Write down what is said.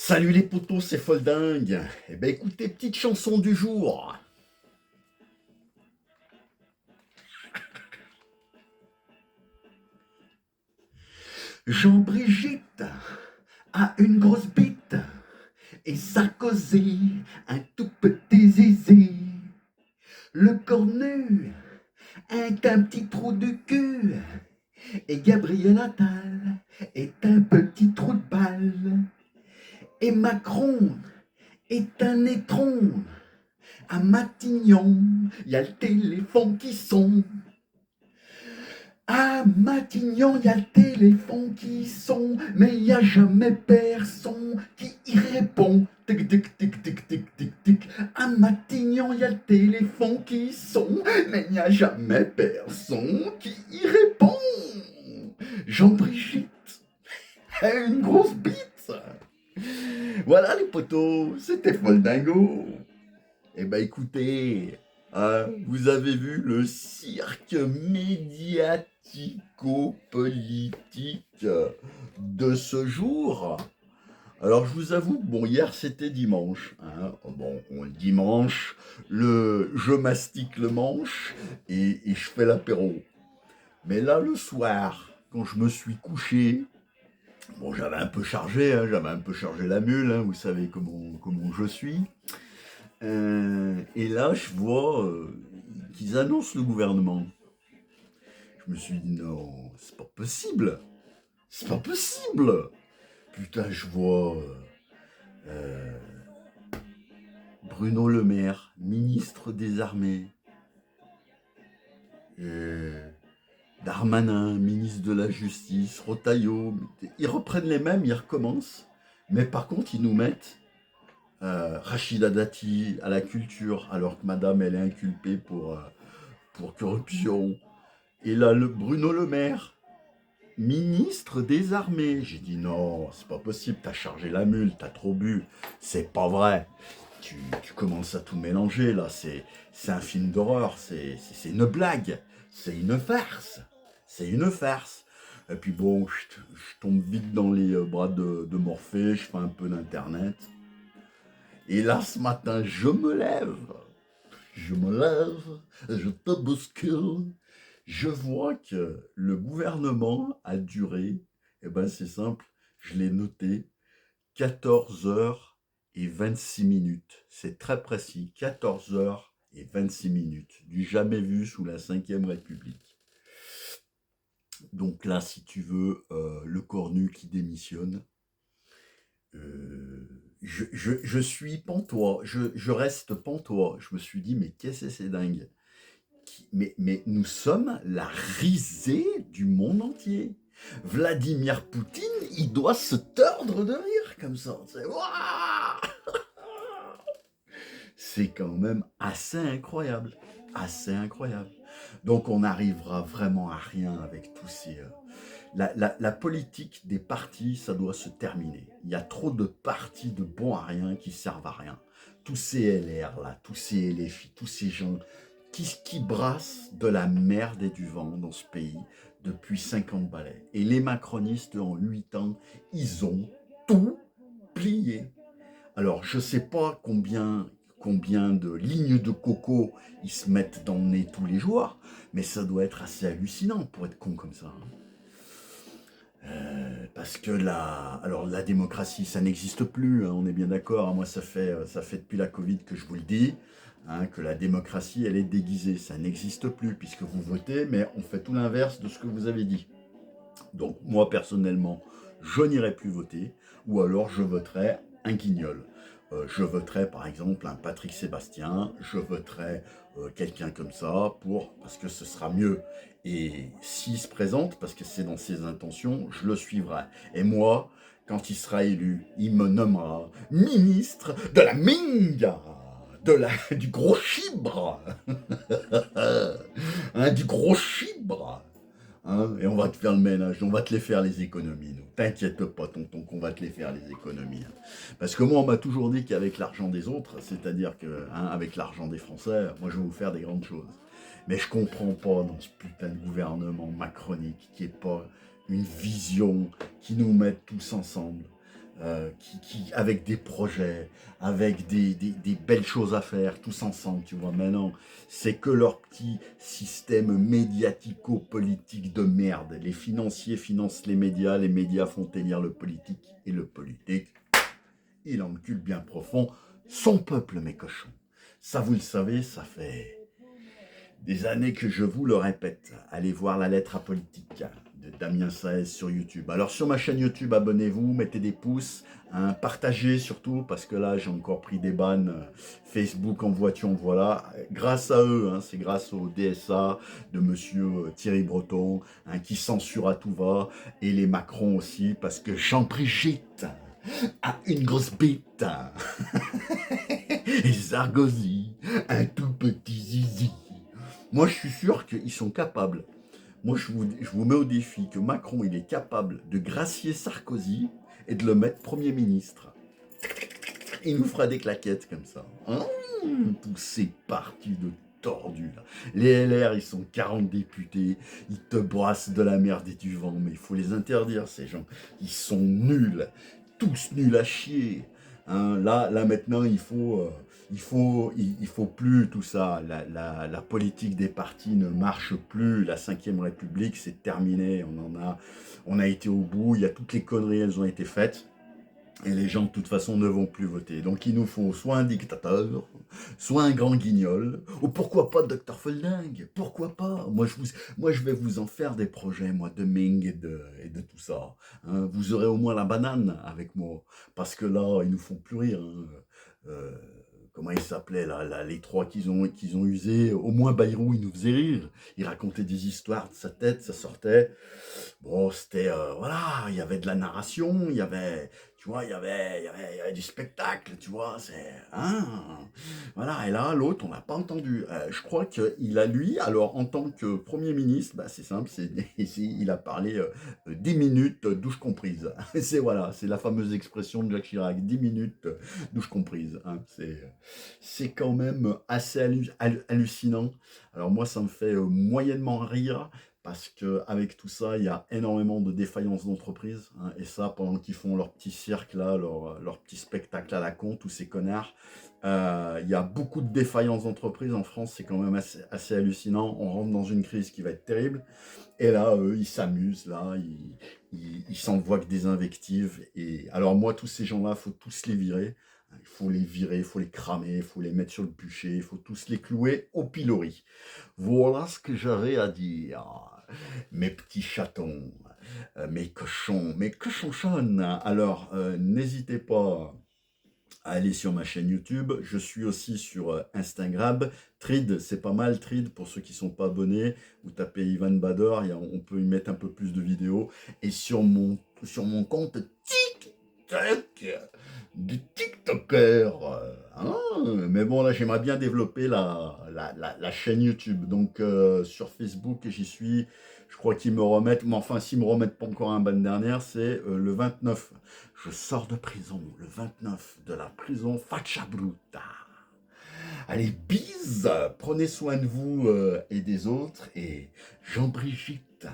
Salut les potos, c'est Folding. Eh ben écoutez, petite chanson du jour. Jean-Brigitte a une grosse bite et Sarkozy un tout petit zizi. Le cornu est un petit trou de cul et Gabriel Attal est un petit trou de balle. Et Macron est un étron. À Matignon, y a le téléphone qui sonne. À Matignon, y a le téléphone qui sonne, mais y a jamais personne qui y répond. Tic tic tic tic tic tic tic. À Matignon, y a le téléphone qui sonne, mais y a jamais personne qui y répond. Jean-Brigitte a une grosse bite. Voilà les potos, c'était Foldingo. Eh ben écoutez, vous avez vu le cirque médiatico-politique de ce jour. Alors je vous avoue, bon hier c'était dimanche. Bon, le dimanche, je mastique le manche et je fais l'apéro. Mais là le soir, quand je me suis couché, bon j'avais un peu chargé, j'avais un peu chargé la mule, vous savez comment je suis. Et là, je vois qu'ils annoncent le gouvernement. Je me suis dit, non, c'est pas possible. C'est pas possible. Putain, je vois euh, Bruno Le Maire, ministre des Armées. Darmanin, ministre de la Justice. Rotaillot. Ils reprennent les mêmes, ils recommencent. Mais par contre, ils nous mettent Rachida Dati à la culture, alors que madame, elle est inculpée pour corruption. Et là, le Bruno Le Maire, ministre des Armées. J'ai dit non, c'est pas possible, t'as chargé la mule, t'as trop bu. C'est pas vrai. Tu commences à tout mélanger là, c'est un film d'horreur, c'est une blague, c'est une farce. C'est une farce. Et puis bon, je tombe vite dans les bras de Morphée, je fais un peu d'internet. Et là, ce matin, je me lève, je te bouscule. Je vois que le gouvernement a duré, eh ben c'est simple, je l'ai noté, 14 heures et 26 minutes. C'est très précis, 14 heures et 26 minutes. Du jamais vu sous la Ve République. Donc là, si tu veux, le cornu qui démissionne, je suis pantois, je reste pantois. Je me suis dit, mais qu'est-ce que c'est dingue? Mais nous sommes la risée du monde entier. Vladimir Poutine, il doit se tordre de rire comme ça. C'est quand même assez incroyable. Assez incroyable. Donc on n'arrivera vraiment à rien avec tous ces... La politique des partis, ça doit se terminer. Il y a trop de partis de bons à rien qui servent à rien. Tous ces LR là, tous ces LFI, tous ces gens qui brassent de la merde et du vent dans ce pays depuis 50 balais. Et les macronistes, en 8 ans, ils ont tout plié. Alors, je ne sais pas combien de lignes de coco ils se mettent dans le nez tous les jours, mais ça doit être assez hallucinant pour être con comme ça. Parce que la démocratie, ça n'existe plus, on est bien d'accord. Moi, ça fait depuis la Covid que je vous le dis, que la démocratie, elle est déguisée. Ça n'existe plus, puisque vous votez, mais on fait tout l'inverse de ce que vous avez dit. Donc, moi, personnellement, je n'irai plus voter, ou alors je voterai un guignol. Je voterai, par exemple, un Patrick Sébastien, je voterai quelqu'un comme ça, parce que ce sera mieux. Et s'il se présente, parce que c'est dans ses intentions, je le suivrai. Et moi, quand il sera élu, il me nommera ministre de la Minga, du gros chibre, du gros chibre. Et on va te faire le ménage, on va te les faire les économies, nous. T'inquiète pas, tonton, qu'on va te les faire les économies. Parce que moi, on m'a toujours dit qu'avec l'argent des autres, c'est-à-dire que, avec l'argent des Français, moi, je vais vous faire des grandes choses. Mais je comprends pas dans ce putain de gouvernement macronique qui est pas une vision qui nous mette tous ensemble. avec des projets, avec des belles choses à faire, tous ensemble, tu vois. Mais non, c'est que leur petit système médiatico-politique de merde. Les financiers financent les médias font tenir le politique, et le politique, il encule bien profond son peuple, mes cochons. Ça, vous le savez, ça fait des années que je vous le répète. Allez voir la lettre à politique de Damien Saez sur YouTube. Alors sur ma chaîne YouTube, abonnez-vous, mettez des pouces, hein, partagez surtout, parce que là j'ai encore pris des bannes Facebook en voiture, voilà. Grâce à eux, hein, c'est grâce au DSA de monsieur Thierry Breton, hein, qui censure à tout va, et les Macron aussi, parce que Jean-Brigitte a une grosse bite. Et Sarkozy, un tout petit zizi. Moi, je suis sûr qu'ils sont capables. Moi, je vous mets au défi que Macron, il est capable de gracier Sarkozy et de le mettre Premier ministre. Il nous fera des claquettes comme ça. Hein, tous ces partis de tordus, là. Les LR, ils sont 40 députés. Ils te brassent de la merde et du vent. Mais il faut les interdire, ces gens. Ils sont nuls. Tous nuls à chier. Hein, là maintenant, il faut plus tout ça. La politique des partis ne marche plus. La Ve République, c'est terminé. On a été au bout. Il y a toutes les conneries, elles ont été faites. Et les gens, de toute façon, ne vont plus voter. Donc, il nous faut soit un dictateur, soit un grand guignol, ou pourquoi pas Dr Folding, pourquoi pas. Moi, je vais vous en faire des projets, moi, de Ming et de tout ça. Hein. Vous aurez au moins la banane avec moi, parce que là, ils nous font plus rire. Hein. Euh, Comment ils s'appelaient, là, les trois qu'ils ont usés. Au moins, Bayrou, il nous faisait rire. Il racontait des histoires de sa tête, ça sortait. Bon, c'était, voilà, il y avait de la narration, il y avait, tu vois, il y avait du spectacle, tu vois, c'est, hein, voilà, et là, l'autre, on n'a pas entendu. Je crois qu'il a, lui, alors, en tant que Premier ministre, bah, c'est simple, il a parlé 10 minutes, douche comprise. Voilà, c'est la fameuse expression de Jacques Chirac, 10 minutes, douche comprise. Hein, c'est quand même assez hallucinant. Alors moi, ça me fait moyennement rire, parce qu'avec tout ça, il y a énormément de défaillances d'entreprises. Hein, et ça, pendant qu'ils font leur petit cirque, là, leur petit spectacle à la con, tous ces connards, il y a beaucoup de défaillances d'entreprises en France. C'est quand même assez hallucinant. On rentre dans une crise qui va être terrible. Et là, eux, ils s'amusent, là, ils s'envoient que des invectives. Et alors moi, tous ces gens-là, il faut tous les virer. Il faut les virer, il faut les cramer, il faut les mettre sur le bûcher, il faut tous les clouer au pilori. Voilà ce que j'avais à dire. Mes petits chatons, mes cochonchonnes. Alors, n'hésitez pas à aller sur ma chaîne YouTube. Je suis aussi sur Instagram. Thread, c'est pas mal. Thread, pour ceux qui ne sont pas abonnés, vous tapez Ivan Bader, on peut y mettre un peu plus de vidéos. Et sur mon compte TikTok, du TikToker. Hein, mais bon, là, j'aimerais bien développer la chaîne YouTube. Donc, sur Facebook, j'y suis. Je crois qu'ils me remettent, mais enfin, s'ils me remettent pas encore un ban dernière, c'est le 29. Je sors de prison, le 29 de la prison Faccia Bruta. Allez, bise, prenez soin de vous et des autres. Et Jean-Brigitte,